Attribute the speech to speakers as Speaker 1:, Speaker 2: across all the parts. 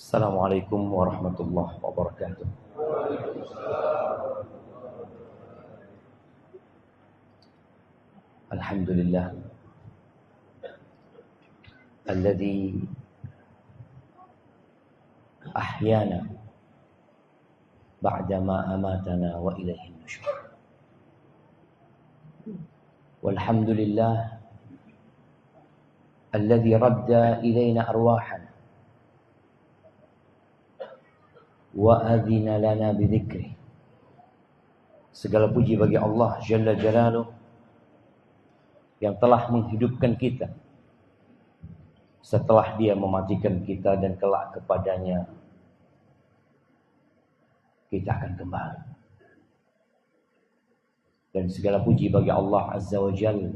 Speaker 1: Assalamualaikum warahmatullahi wabarakatuh. Alhamdulillah alladzi ahyana ba'dama amatana wa ilaihin nusyur. Walhamdulillah alladzi radda ilaina arwahana wa adzina lana bidzikri. Segala puji bagi Allah Jalla Jalaluh yang telah menghidupkan kita setelah Dia mematikan kita, dan kelak kepadanya kita akan kembali. Dan segala puji bagi Allah Azza wa Jalla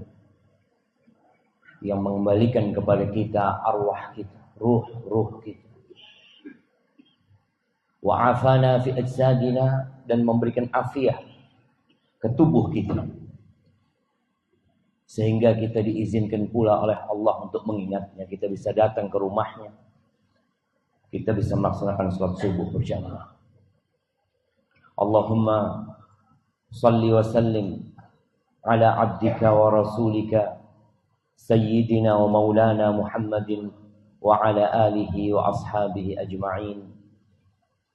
Speaker 1: yang mengembalikan kepada kita arwah kita, ruh kita. Wa afana fi ajsadina, dan memberikan afiah ke tubuh kita, sehingga kita diizinkan pula oleh Allah untuk mengingatnya. Kita bisa datang ke rumahnya, kita bisa melaksanakan salat subuh berjamaah. Allahumma salli wa sallim ala abdika wa rasulika sayyidina wa maulana Muhammadin wa ala alihi wa ashabihi ajma'in.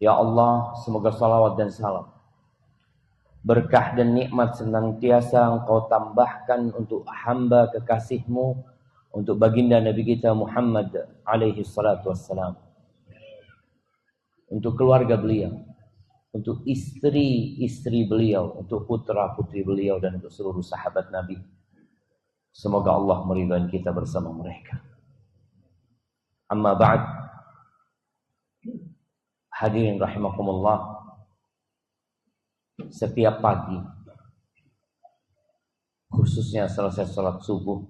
Speaker 1: Ya Allah, semoga salawat dan salam, berkah dan nikmat senantiasa Engkau tambahkan untuk hamba kekasih-Mu, untuk baginda Nabi kita Muhammad alaihi salatu wassalam, untuk keluarga beliau, untuk istri-istri beliau, untuk putra-putri beliau, dan untuk seluruh sahabat Nabi. Semoga Allah meridhai kita bersama mereka. Amma ba'd. Hadirin rahimakumullah, setiap pagi, khususnya selesai salat subuh,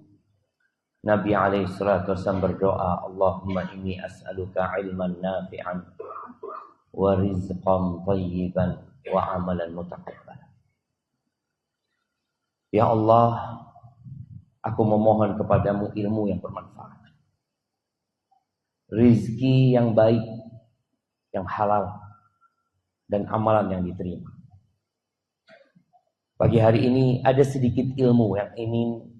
Speaker 1: Nabi alaihi salatu wasallam berdoa, Allahumma inni as'aluka ilman nafi'an wa rizqan thayyiban wa amalan mutaqabbalan. Ya Allah, aku memohon kepadamu ilmu yang bermanfaat, rizki yang baik, yang halal, dan amalan yang diterima. Pagi hari ini ada sedikit ilmu yang ingin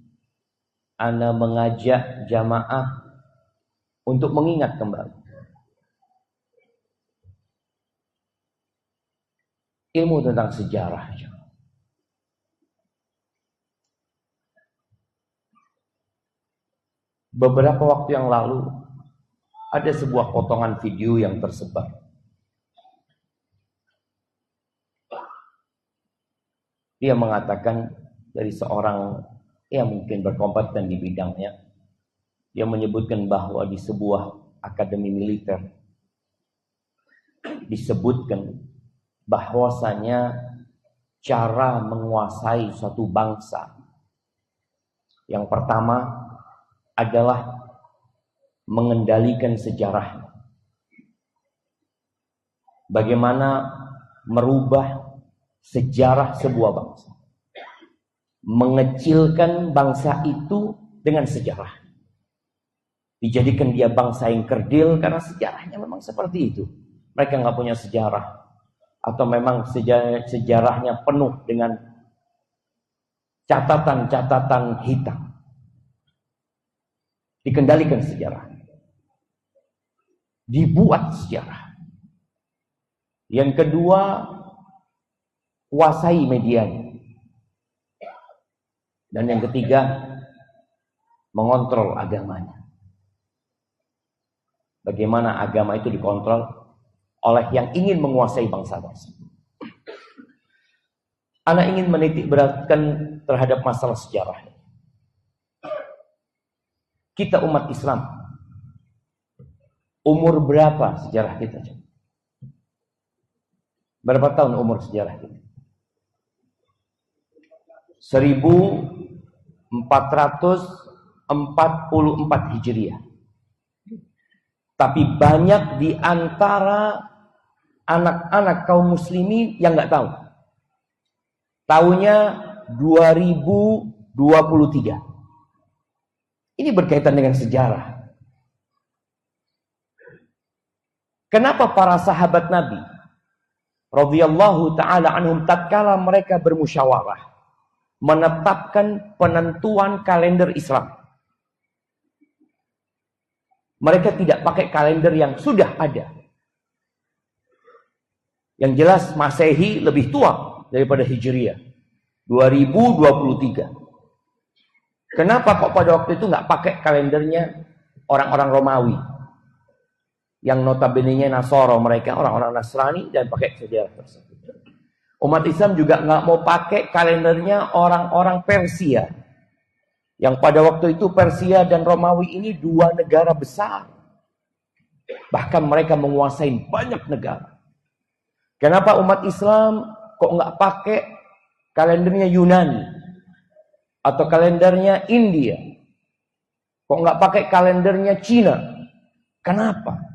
Speaker 1: Ana mengajak jamaah untuk mengingat kembali. Ilmu tentang sejarah. Beberapa waktu yang lalu ada sebuah potongan video yang tersebar. Dia mengatakan dari seorang yang mungkin berkompeten di bidangnya. Dia menyebutkan bahwa di sebuah akademi militer disebutkan bahwasanya cara menguasai suatu bangsa yang pertama adalah mengendalikan sejarahnya. Bagaimana merubah sejarah sebuah bangsa, mengecilkan bangsa itu dengan sejarah, dijadikan dia bangsa yang kerdil karena sejarahnya memang seperti itu. Mereka nggak punya sejarah, atau memang sejarahnya penuh dengan catatan-catatan hitam. Dikendalikan sejarah, dibuat sejarah. Yang kedua, kuasai medianya. Dan yang ketiga, mengontrol agamanya. Bagaimana agama itu dikontrol oleh yang ingin menguasai bangsa-bangsa. Ana ingin menitik beratkan terhadap masalah sejarah. Kita umat Islam, umur berapa sejarah kita? Berapa tahun umur sejarah kita? 1444 Hijriah. Tapi banyak di antara anak-anak kaum muslimin yang nggak tahu. Tahunnya 2023. Ini berkaitan dengan sejarah. Kenapa para sahabat Nabi radhiyallahu taala anhum tatkala mereka bermusyawarah menetapkan penentuan kalender Islam, mereka tidak pakai kalender yang sudah ada. Yang jelas Masehi lebih tua daripada Hijriah, 2023. Kenapa kok pada waktu itu nggak pakai kalendernya orang-orang Romawi yang notabene-nya Nasoro, mereka orang-orang Nasrani, dan pakai sejarah tersebut. Umat Islam juga nggak mau pakai kalendernya orang-orang Persia, yang pada waktu itu Persia dan Romawi ini dua negara besar, bahkan mereka menguasai banyak negara. Kenapa umat Islam kok nggak pakai kalendernya Yunani atau kalendernya India? Kok nggak pakai kalendernya Cina? Kenapa?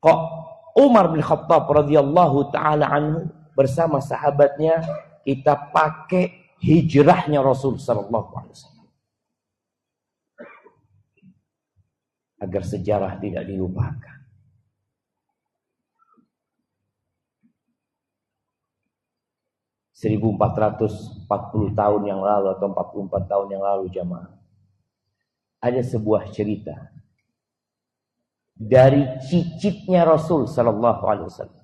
Speaker 1: Kok Umar bin Khattab radhiyallahu taala anhu bersama sahabatnya kita pakai hijrahnya Rasul sallallahu alaihi wasallam agar sejarah tidak dilupakan. Seribu 1440 tahun yang lalu atau 44 tahun yang lalu jamaah, ada sebuah cerita dari cicitnya Rasul sallallahu alaihi wasallam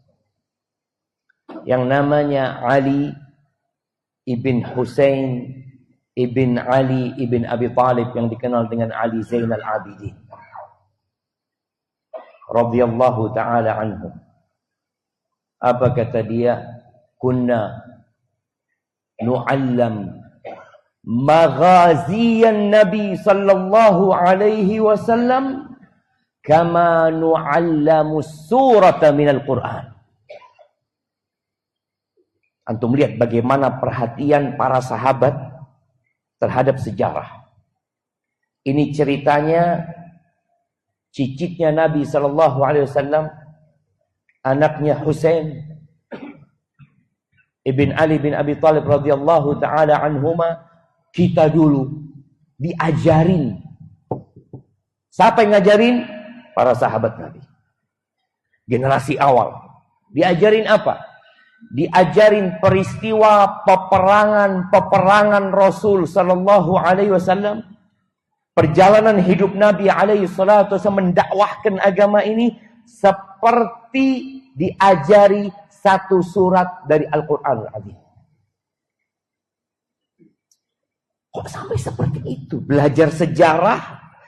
Speaker 1: yang namanya Ali ibn Husain ibn Ali ibn Abi Talib, yang dikenal dengan Ali Zainal Abidin radhiyallahu taala anhu. Apa kata dia? Kunna nu'allam maghaziyan Nabi sallallahu alaihi wasallam kama nu'allamu surata minal Qur'an. Antum lihat bagaimana perhatian para sahabat terhadap sejarah. Ini ceritanya cicitnya Nabi sallallahu alaihi wasallam, anaknya Husain Ibn Ali bin Abi Talib radhiyallahu taala anhuma. Kita dulu diajarin. Siapa yang ngajarin? Para sahabat Nabi, generasi awal. Diajarin apa? Diajarin peristiwa peperangan Rasul sallallahu alaihi wasallam, perjalanan hidup Nabi alaihi salatu wasallam mendakwahkan agama ini, seperti diajari satu surat dari Al-Quranul Azim. Kok sampai seperti itu? Belajar sejarah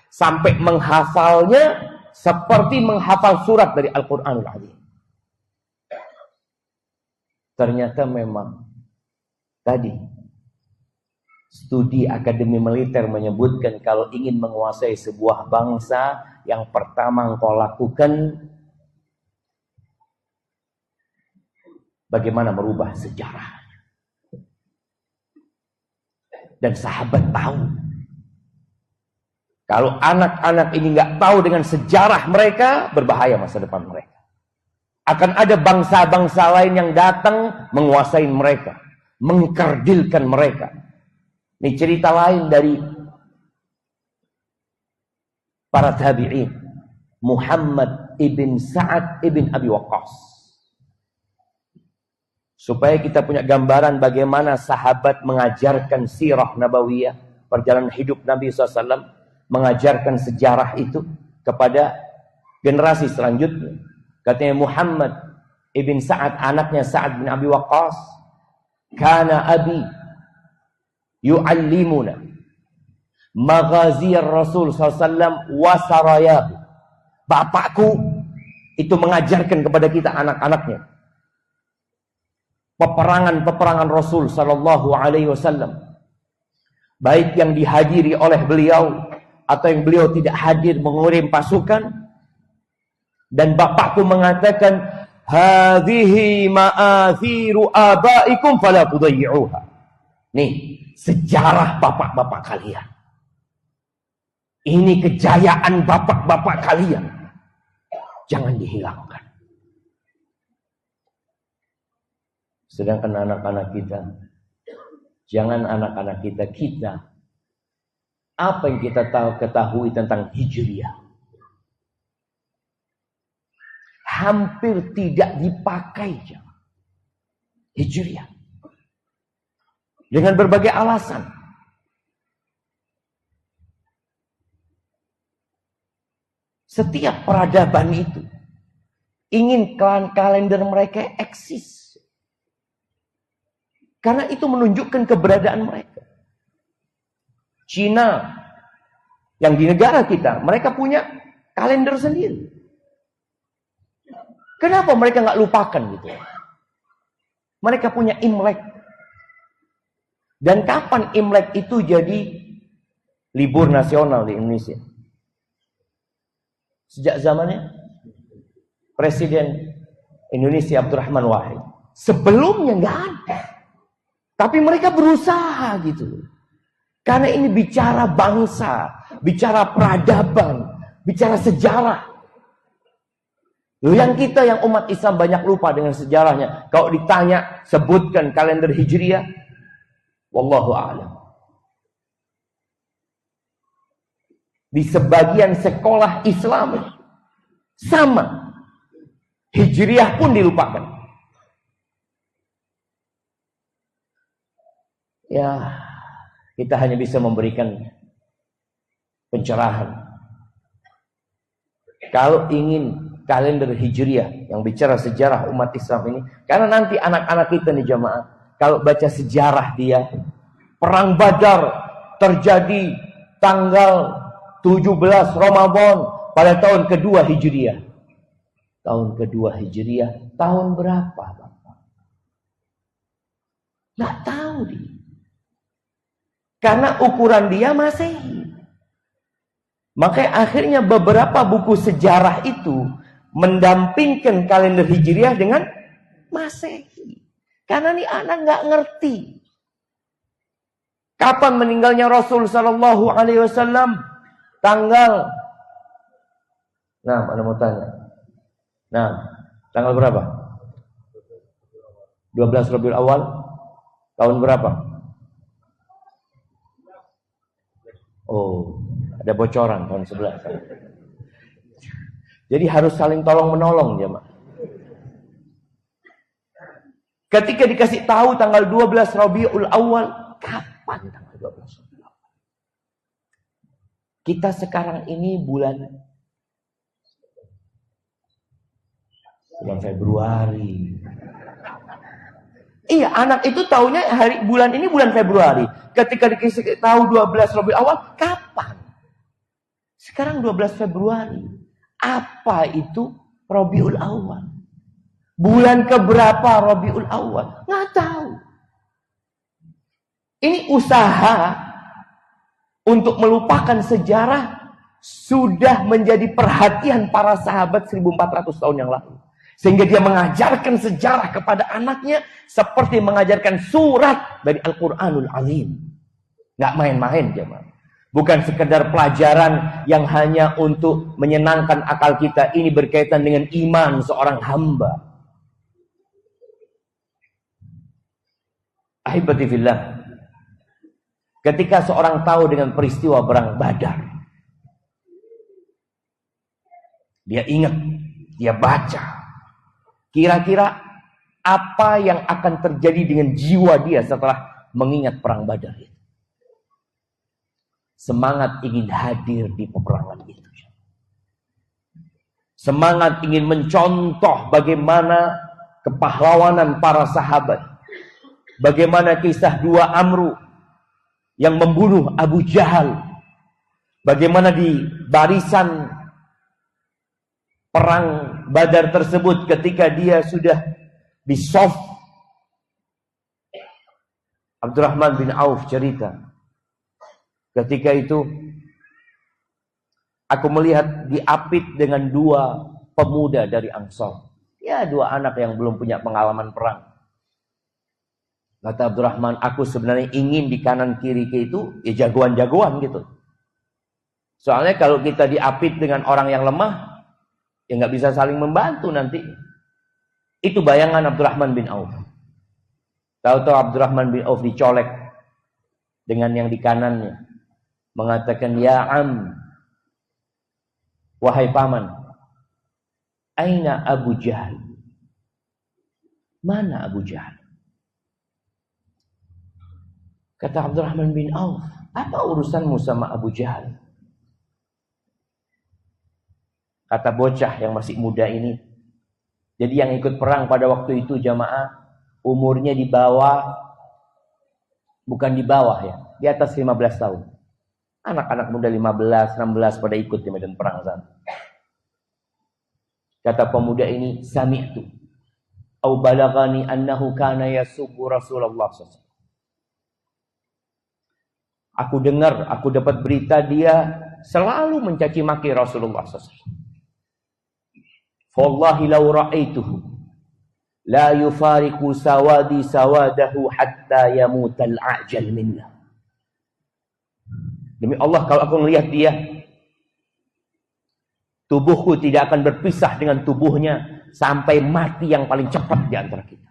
Speaker 1: sampai menghafalnya seperti menghafal surat dari Al-Quranul Azim. Ternyata memang tadi studi akademi militer menyebutkan kalau ingin menguasai sebuah bangsa, yang pertama engkau lakukan bagaimana merubah sejarah. Dan sahabat tahu, kalau anak-anak ini nggak tahu dengan sejarah mereka, berbahaya masa depan mereka. Akan ada bangsa-bangsa lain yang datang menguasai mereka, mengkerdilkan mereka. Ini cerita lain dari para tabi'in. Muhammad ibn Sa'ad ibn Abi Waqqas. Supaya kita punya gambaran bagaimana sahabat mengajarkan sirah nabawiyah, perjalanan hidup Nabi SAW, mengajarkan sejarah itu kepada generasi selanjutnya. Katanya Muhammad ibn Sa'ad, anaknya Sa'ad bin Abi Waqqas, kana abi yu'allimuna maghaziyar Rasul SAW wa sarayahu. Bapakku itu mengajarkan kepada kita anak-anaknya peperangan-peperangan Rasul sallallahu alaihi wasallam, baik yang dihadiri oleh beliau atau yang beliau tidak hadir mengirim pasukan. Dan bapakku mengatakan, hadhihi ma'athiru abaikum fala tudayyi'uha. Nih, sejarah bapak-bapak kalian. Ini kejayaan bapak-bapak kalian. Jangan dihilangkan. Sedangkan anak-anak kita, jangan anak-anak kita, apa yang kita ketahui tentang Hijriah? hampir tidak dipakai Hijriah. Dengan berbagai alasan. Setiap peradaban itu ingin kalender mereka eksis. Karena itu menunjukkan keberadaan mereka. Cina yang di negara kita, mereka punya kalender sendiri. Kenapa mereka nggak lupakan gitu? Mereka punya Imlek. Dan kapan Imlek itu jadi libur nasional di Indonesia? Sejak zamannya Presiden Indonesia Abdurrahman Wahid. Sebelumnya nggak ada. Tapi mereka berusaha gitu. Karena ini bicara bangsa, bicara peradaban, bicara sejarah. Yang kita yang umat Islam banyak lupa dengan sejarahnya. Kalau ditanya, sebutkan kalender Hijriah, wallahu a'lam. Di sebagian sekolah Islam sama. Hijriah pun dilupakan. Ya, kita hanya bisa memberikan pencerahan. Kalau ingin kalender Hijriah yang bicara sejarah umat Islam ini, karena nanti anak-anak kita nih jamaah, kalau baca sejarah dia, perang Badar terjadi tanggal 17 Ramadan pada tahun kedua Hijriah. Tahun kedua Hijriah, tahun berapa Bapak? Nggak tahu dia. Karena ukuran dia Masehi. Makanya akhirnya beberapa buku sejarah itu mendampingkan kalender Hijriah dengan Masehi. Karena nih anak nggak ngerti. Kapan meninggalnya Rasul Sallallahu Alaihi Wasallam? Tanggal. Nah, ada mau tanya. Nah, tanggal berapa? 12 Rabiul Awal. Tahun berapa? Oh, ada bocoran tahun 11. Jadi harus saling tolong menolong jemaah. Ketika dikasih tahu tanggal 12 Rabiul Awal, kapan tanggal 12 Rabiul Awal? Kita sekarang ini bulan Februari. Iya, anak itu taunya bulan ini bulan Februari. Ketika dikasih tahu 12 Rabiul Awal, kapan? Sekarang 12 Februari. Apa itu Rabiul Awal? Bulan keberapa Rabiul Awal? Nggak tahu. Ini usaha untuk melupakan sejarah sudah menjadi perhatian para sahabat 1400 tahun yang lalu. Sehingga dia mengajarkan sejarah kepada anaknya seperti mengajarkan surat dari Al-Quranul Azim. Nggak main-main jemaah. Bukan sekedar pelajaran yang hanya untuk menyenangkan akal kita. Ini berkaitan dengan iman seorang hamba. Ahibati fillah. Ketika seorang tahu dengan peristiwa perang Badar, dia ingat, dia baca. Kira-kira apa yang akan terjadi dengan jiwa dia setelah mengingat perang Badar itu? Semangat ingin hadir di peperangan itu. Semangat ingin mencontoh bagaimana kepahlawanan para sahabat. Bagaimana kisah dua Amru yang membunuh Abu Jahal. Bagaimana di barisan perang Badar tersebut ketika dia sudah di sof. Abdurrahman bin Auf cerita. Ketika itu aku melihat diapit dengan dua pemuda dari Ansor. Ya, dua anak yang belum punya pengalaman perang. Kata Abdurrahman, aku sebenarnya ingin di kanan kiri itu ya jagoan-jagoan gitu. Soalnya kalau kita diapit dengan orang yang lemah, ya nggak bisa saling membantu nanti. Itu bayangan Abdurrahman bin Auf. Tahu-tahu Abdurrahman bin Auf dicolek dengan yang di kanannya. Mengatakan, ya am, wahai paman, Aina Abu Jahal? Mana Abu Jahal? Kata Abdurrahman bin Auf, apa urusanmu sama Abu Jahal? Kata bocah yang masih muda ini, jadi yang ikut perang pada waktu itu jamaah, umurnya di bawah, bukan di bawah ya, di atas 15 tahun. Anak-anak muda 15, 16 pada ikut di medan perang sana. Kata pemuda ini, sami'tu au balagani annahu kana yasubbu Rasulullah SAW. Aku dengar, aku dapat berita dia selalu mencaci maki Rasulullah SAW. Wallahi law ra'aituhu la yufariqu sawadi sawadahu hatta yamutal a'jal minna. Demi Allah, kalau aku melihat dia, tubuhku tidak akan berpisah dengan tubuhnya sampai mati yang paling cepat di antara kita.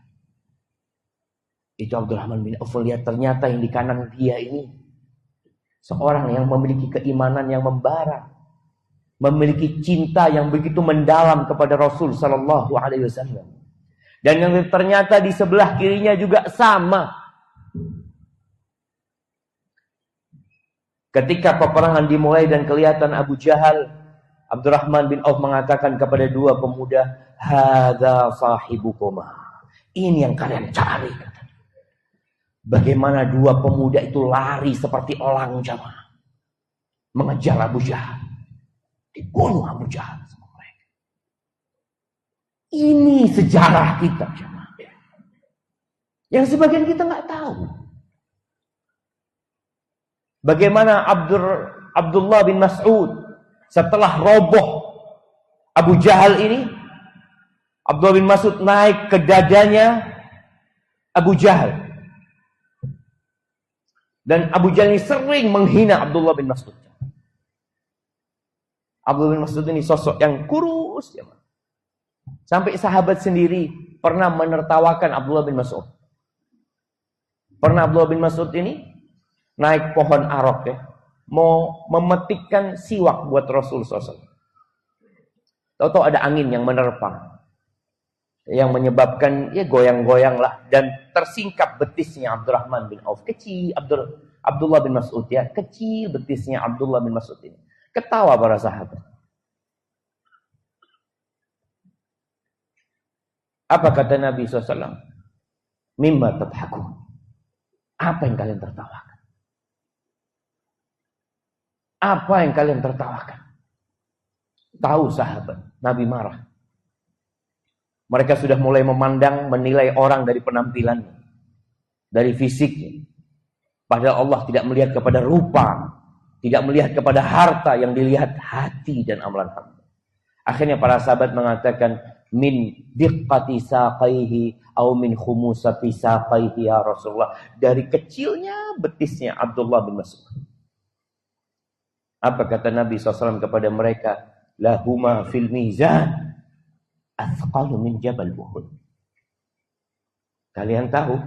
Speaker 1: Itu Abdurrahman bin Auf lihat ternyata yang di kanan dia ini seorang yang memiliki keimanan yang membara, memiliki cinta yang begitu mendalam kepada Rasul sallallahu alaihi wasallam. Dan yang ternyata di sebelah kirinya juga sama. Ketika peperangan dimulai dan kelihatan Abu Jahal, Abdurrahman bin Auf mengatakan kepada dua pemuda, "Hadza sahibukuma." Ini yang kalian cari. Bagaimana dua pemuda itu lari seperti elang jamaah mengejar Abu Jahal, dibunuh Abu Jahal sama mereka. Ini sejarah kita jamaah, yang sebagian kita nggak tahu. Bagaimana Abdullah bin Mas'ud setelah roboh Abu Jahal ini, Abdullah bin Mas'ud naik ke dadanya Abu Jahal. Dan Abu Jahal ini sering menghina Abdullah bin Mas'ud. Abdullah bin Mas'ud ini sosok yang kurus. Ya, sampai sahabat sendiri pernah menertawakan Abdullah bin Mas'ud. Pernah Abdullah bin Mas'ud ini naik pohon arok ya, mau memetikkan siwak buat Rasul SAW. Tahu-tahu ada angin yang menerpa, yang menyebabkan ya goyang-goyang lah, dan tersingkap betisnya Abdurrahman bin Auf. Kecil Abdullah bin Mas'ud ya, kecil betisnya Abdullah bin Mas'ud ini. Ketawa para sahabat. Apa kata Nabi SAW? Mimma tadhakun. Apa yang kalian tertawakan? Apa yang kalian tertawakan? Tahu sahabat, Nabi marah. Mereka sudah mulai memandang, menilai orang dari penampilannya, dari fisiknya. Padahal Allah tidak melihat kepada rupa, tidak melihat kepada harta, yang dilihat hati dan amalan hamba. Akhirnya para sahabat mengatakan, min diqqati saqaihi au min khumusati saqaihi ya Rasulullah. Dari kecilnya betisnya Abdullah bin Mas'ud. Apa kata Nabi SAW kepada mereka? Lahuma fil mizan athqalu min jabal Uhud. Kalian tahu,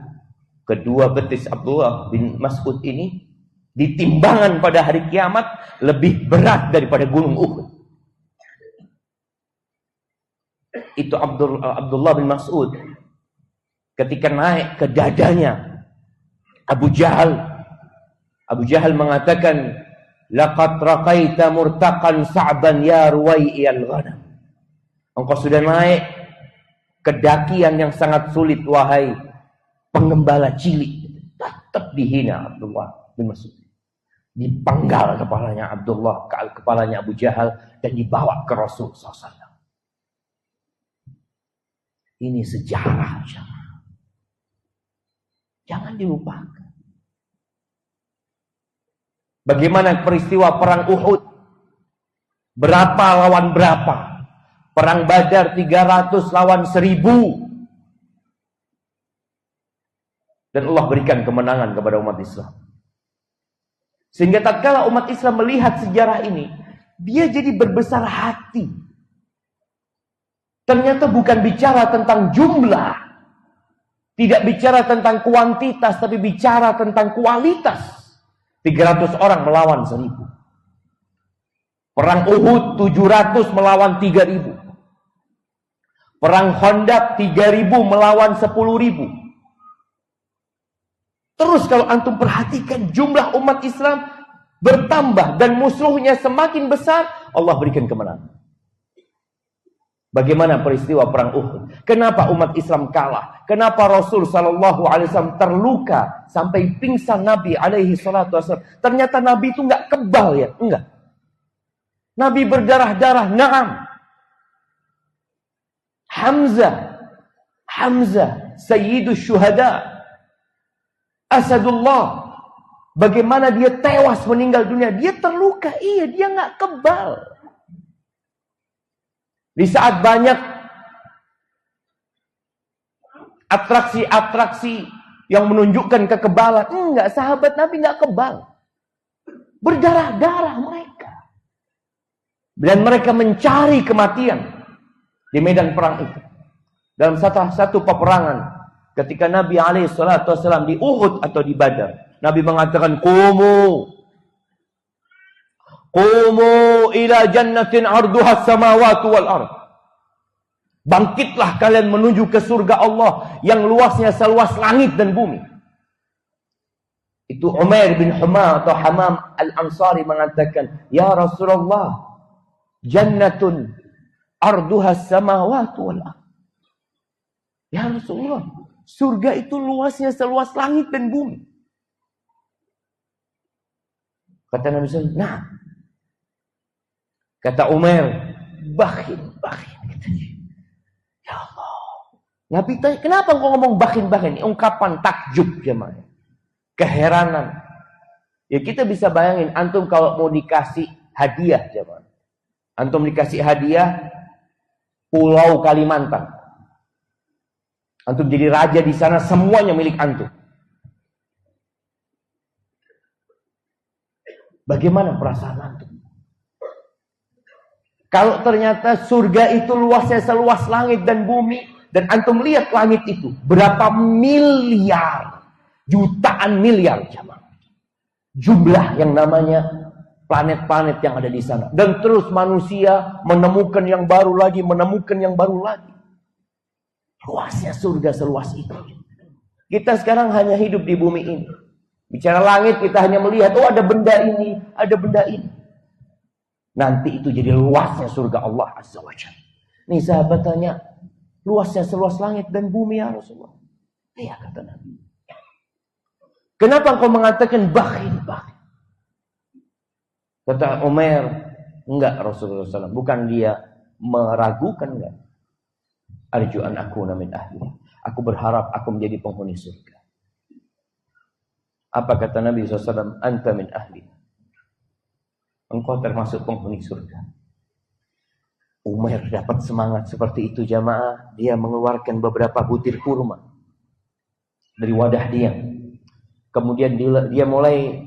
Speaker 1: kedua betis Abdullah bin Mas'ud ini di timbangan pada hari kiamat lebih berat daripada gunung Uhud. Itu Abdullah bin Mas'ud ketika naik ke dadanya Abu Jahal. Abu Jahal mengatakan, laqad raqaita murtaqan sa'ban ya ruwai'il ghanam. Engkau sudah naik ke dakian yang sangat sulit, wahai penggembala cilik. Tetap dihina Abdullah bin Mas'ud. Dipenggal kepalanya Abdullah, kepalanya Abu Jahal, dan dibawa ke Rasul SAW. Ini sejarah. Jangan dilupakan. Bagaimana peristiwa perang Uhud? Berapa lawan berapa? Perang Badar 300 lawan 1000. Dan Allah berikan kemenangan kepada umat Islam. Sehingga tatkala umat Islam melihat sejarah ini, dia jadi berbesar hati. Ternyata bukan bicara tentang jumlah, tidak bicara tentang kuantitas, tapi bicara tentang kualitas. 300 orang melawan 1000. Perang Uhud 700 melawan 3000. Perang Khandaq 3.000 melawan 10.000. Terus kalau antum perhatikan jumlah umat Islam bertambah dan musuhnya semakin besar, Allah berikan kemenangan. Bagaimana peristiwa perang Uhud? Kenapa umat Islam kalah? Kenapa Rasul sallallahu alaihi wasallam terluka sampai pingsan Nabi alaihi salatu wasallam? Ternyata Nabi itu enggak kebal ya, enggak. Nabi berdarah-darah, na'am. Hamzah, Sayyidus Syuhada, Asadullah. Bagaimana dia tewas meninggal dunia? Dia terluka, iya, dia enggak kebal. Di saat banyak atraksi-atraksi yang menunjukkan kekebalan, enggak, sahabat Nabi enggak kebal. Berdarah-darah mereka. Dan mereka mencari kematian di medan perang itu. Dalam satu peperangan, ketika Nabi SAW di Uhud atau di Badar, Nabi mengatakan, Qumu ila jannatin arduhas samawati wal ard. Bangkitlah kalian menuju ke surga Allah yang luasnya seluas langit dan bumi. Itu Umair bin Humam atau Hamam al-Ansari mengatakan, ya Rasulullah, jannatun arduhas samawati wal ard. Ya Rasulullah, surga itu luasnya seluas langit dan bumi. Kata Nabi SAW, nah. Kata Umar, bakhil. Katanya. Ya Allah. Nabi tanya, kenapa kau ngomong bakhil? Ungkapan takjub jemaah. Keheranan. Ya kita bisa bayangin, antum kalau mau dikasih hadiah jemaah. Antum dikasih hadiah Pulau Kalimantan. Antum jadi raja di sana, semuanya milik antum. Bagaimana perasaan antum? Kalau ternyata surga itu luasnya seluas langit dan bumi, dan antum lihat langit itu, berapa miliar, jutaan miliar jumlah yang namanya planet-planet yang ada di sana. Dan terus manusia menemukan yang baru lagi, Luasnya surga seluas itu. Kita sekarang hanya hidup di bumi ini. Bicara langit, kita hanya melihat, oh ada benda ini, ada benda ini. Nanti itu jadi luasnya surga Allah Azza wa Jalla. Nih sahabat tanya, luasnya seluas langit dan bumi ya Rasulullah. Iya kata Nabi. Kenapa engkau mengatakan bakhil? Kata Umar, enggak Rasulullah SAW. Bukan dia meragukan, enggak. Arju'an aku min ahli. Aku berharap aku menjadi penghuni surga. Apa kata Nabi SAW? Anta min ahli. Engkau termasuk penghuni surga. Umar dapat semangat seperti itu jamaah. Dia mengeluarkan beberapa butir kurma dari wadah dia. Kemudian dia mulai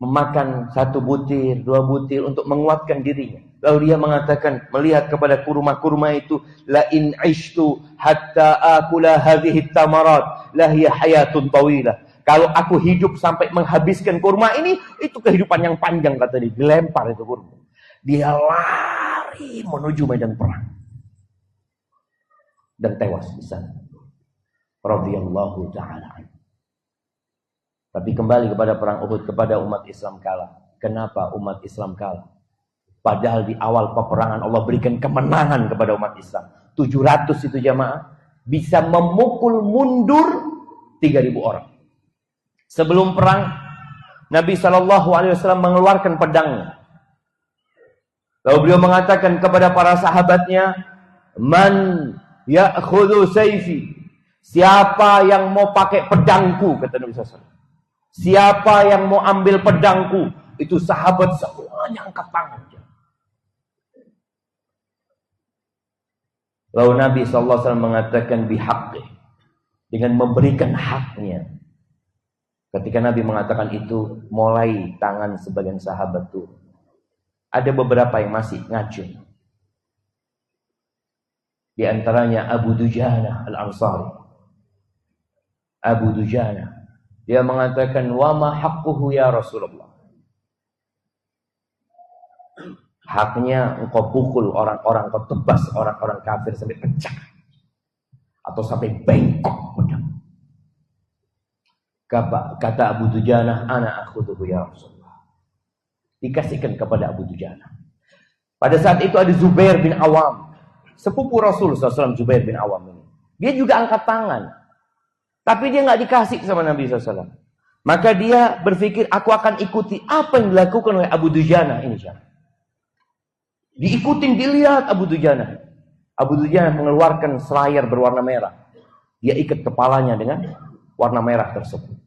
Speaker 1: memakan 1 butir, 2 butir untuk menguatkan dirinya. Lalu dia mengatakan, melihat kepada kurma-kurma itu, la in ishtu hatta akula hadhihi tamarat lahiya hayatun tawilah. Kalau aku hidup sampai menghabiskan kurma ini, itu kehidupan yang panjang, kata dia. Dilempar itu kurma. Dia lari menuju medan perang. Dan tewas di sana. Radhiyallahu ta'ala. Tapi kembali kepada perang Uhud, kepada umat Islam kalah. Kenapa umat Islam kalah? Padahal di awal peperangan Allah berikan kemenangan kepada umat Islam. 700 itu jamaah bisa memukul mundur 3.000 orang. Sebelum perang, Nabi SAW mengeluarkan pedangnya. Lalu beliau mengatakan kepada para sahabatnya, man ya'khudhu sayfi. Siapa yang mau pakai pedangku, kata Nabi SAW. Siapa yang mau ambil pedangku, itu sahabat semuanya angkat tangan. Lalu Nabi SAW mengatakan bihaqqi, dengan memberikan haknya. Ketika Nabi mengatakan itu, mulai tangan sebagian sahabat turun. Ada beberapa yang masih ngacung. Di antaranya Abu Dujana al-Ansari. Abu Dujana. Dia mengatakan, wa ma haqquhu ya Rasulullah. Haknya engkau pukul orang-orang, engkau tebas orang-orang kafir sampai pecah. Atau sampai bengkok pedang. Kata Abu Dujanah, ana akhuduhu ya Rasulullah. Dikasihkan kepada Abu Dujanah. Pada saat itu ada Zubair bin Awam. Sepupu Rasul SAW, Zubair bin Awam ini. Dia juga angkat tangan. Tapi dia nggak dikasih sama Nabi SAW. Maka dia berpikir, aku akan ikuti apa yang dilakukan oleh Abu Dujanah ini. Diikutin, dilihat Abu Dujanah. Abu Dujanah mengeluarkan selayar berwarna merah. Dia ikat kepalanya dengan warna merah tersebut.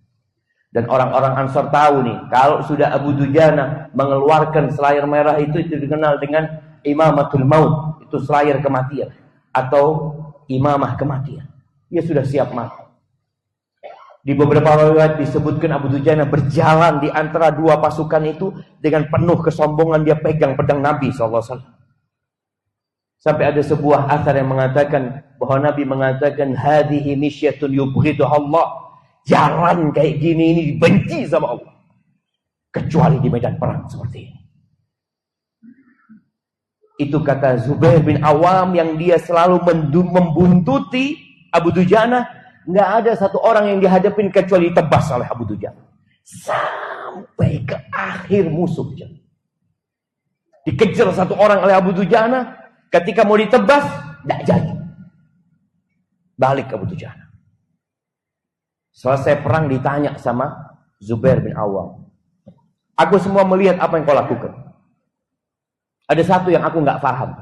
Speaker 1: Dan orang-orang Ansar tahu nih, kalau sudah Abu Dujanah mengeluarkan selayar merah itu dikenal dengan imamatul maut. Itu selayar kematian. Atau imamah kematian. Dia sudah siap mati. Di beberapa riwayat disebutkan Abu Dujanah berjalan di antara dua pasukan itu dengan penuh kesombongan dia pegang pedang Nabi SAW. Sampai ada sebuah athar yang mengatakan bahwa Nabi mengatakan hadhihi misyatun yubghidu Allah. Jalan kayak gini ini dibenci sama Allah. Kecuali di medan perang seperti ini. Itu kata Zubair bin Awam yang dia selalu membuntuti Abu Dujanah. Nggak ada satu orang yang dihadapin kecuali tebas oleh Abu Dujanah. Sampai ke akhir musuh. Dikejar satu orang oleh Abu Dujanah. Ketika mau ditebas, nggak jadi. Balik Abu Dujanah. Selesai perang ditanya sama Zubair bin Awam. Aku semua melihat apa yang kau lakukan. Ada satu yang aku nggak paham.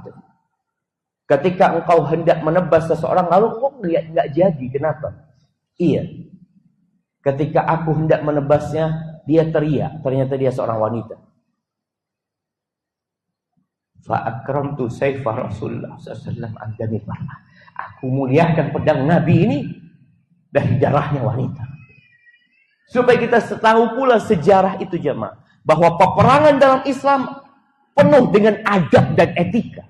Speaker 1: Ketika engkau hendak menebas seseorang, lalu engkau melihat nggak jadi, kenapa? Iya. Ketika aku hendak menebasnya, dia teriak. Ternyata dia seorang wanita. Fa'akramtu sayfa Rasulullah sallallahu alaihi wasallam. Aku muliakan pedang Nabi ini dari darahnya wanita. Supaya kita tahu pula sejarah itu jemaah, bahwa peperangan dalam Islam penuh dengan adab dan etika.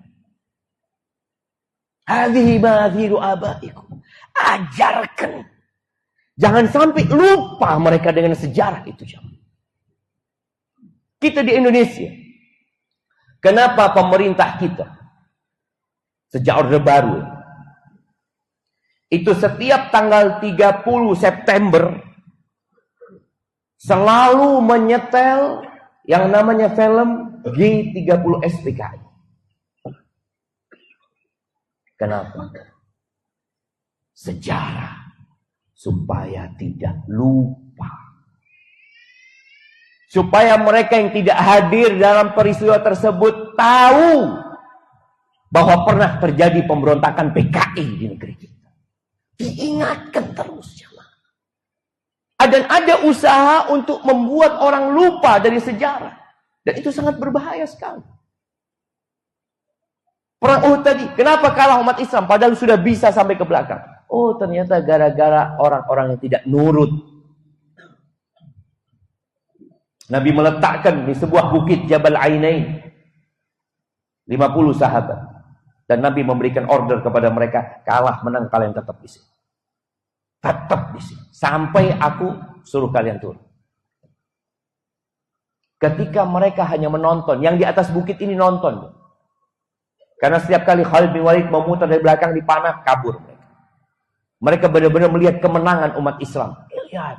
Speaker 1: Hadhihi ma'adhiru abaikum. Ajarkan. Jangan sampai lupa mereka dengan sejarah itu. Kita di Indonesia. Kenapa pemerintah kita sejak Orde Baru itu setiap tanggal 30 September selalu menyetel yang namanya film G30 SPKI. Kenapa? Sejarah. Supaya tidak lupa. Supaya mereka yang tidak hadir dalam peristiwa tersebut tahu bahwa pernah terjadi pemberontakan PKI di negeri kita. Diingatkan terus. Dan ada usaha untuk membuat orang lupa dari sejarah. Dan itu sangat berbahaya sekali. Perang Uhud tadi, kenapa kalah umat Islam padahal sudah bisa sampai ke belakang? Oh, ternyata gara-gara orang-orang yang tidak nurut. Nabi meletakkan di sebuah bukit Jabal Ainain 50 sahabat. Dan Nabi memberikan order kepada mereka, kalah menang kalian tetap di sini. Tetap di sini. Sampai aku suruh kalian turun. Ketika mereka hanya menonton, yang di atas bukit ini nonton. Karena setiap kali Khalid bin Walid memutar dari belakang dipanah, kabur mereka. Mereka benar-benar melihat kemenangan umat Islam. Lihat.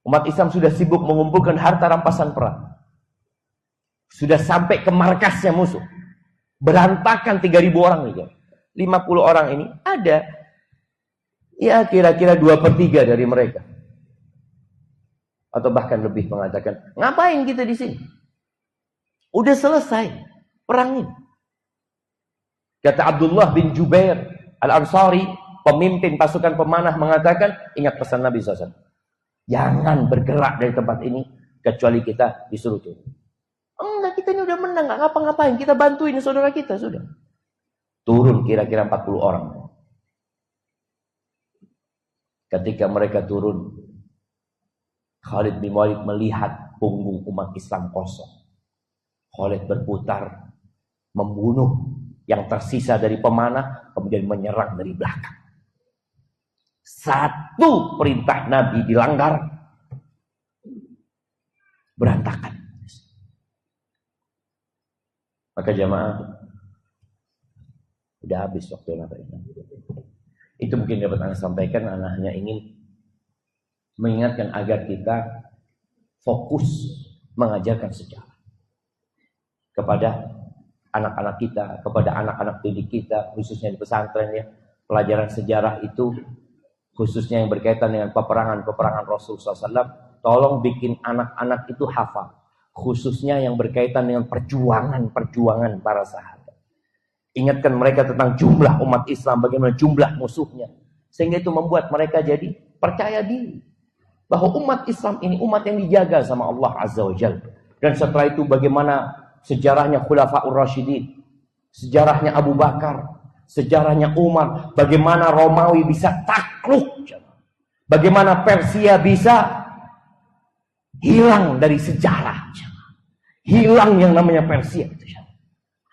Speaker 1: Umat Islam sudah sibuk mengumpulkan harta rampasan perang. Sudah sampai ke markasnya musuh. Berantakan 3.000 orang nih. 50 orang ini ada. Ya kira-kira 2/3 dari mereka. Atau bahkan lebih mengatakan, ngapain kita di sini? Udah selesai perang ini. Kata Abdullah bin Jubair Al-Ansari, pemimpin pasukan pemanah mengatakan, ingat pesan Nabi SAW. Jangan bergerak dari tempat ini, kecuali kita disuruh turun. Enggak, kita ini udah menang, nggak ngapa-ngapain. Kita bantuin saudara kita, sudah. Turun kira-kira 40 orang. Ketika mereka turun, Khalid bin Walid melihat punggung umat Islam kosong. Khalid berputar, membunuh yang tersisa dari pemanah, kemudian menyerang dari belakang. Satu perintah Nabi dilanggar, berantakan. Maka jamaah, udah habis waktu ini. Itu mungkin dapat Anda sampaikan. Anda hanya ingin mengingatkan agar kita fokus mengajarkan sejarah kepada anak-anak kita, kepada anak-anak didik kita, khususnya di pesantren ya. Pelajaran sejarah itu khususnya yang berkaitan dengan peperangan Rasulullah SAW, tolong bikin anak-anak itu hafal, khususnya yang berkaitan dengan perjuangan para sahabat. Ingatkan mereka tentang jumlah umat Islam, bagaimana jumlah musuhnya, sehingga itu membuat mereka jadi percaya diri bahwa umat Islam ini umat yang dijaga sama Allah Azza wa Jalla. Dan setelah itu bagaimana sejarahnya Khulafaur Rasyidin, sejarahnya Abu Bakar, sejarahnya Umar, bagaimana Romawi bisa takluk, bagaimana Persia bisa hilang dari sejarah, hilang yang namanya Persia.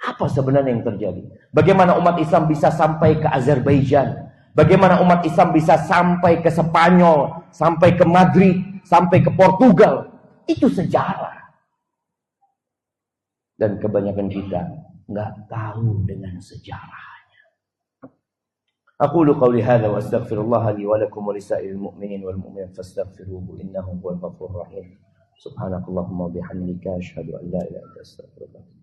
Speaker 1: Apa sebenarnya yang terjadi? Bagaimana umat Islam bisa sampai ke Azerbaijan, bagaimana umat Islam bisa sampai ke Spanyol, sampai ke Madrid, sampai ke Portugal. Itu sejarah. Dan kebanyakan kita nggak tahu dengan sejarahnya. Aqulu qawli hadza wa astaghfirullah li wa lakum wa lisa'iril mu'minin wal mu'minat fastaghfiruhu innahu huwal ghafurur rahim. Subhanakallahumma wa bihamdika asyhadu an la ilaha illa anta astaghfiruka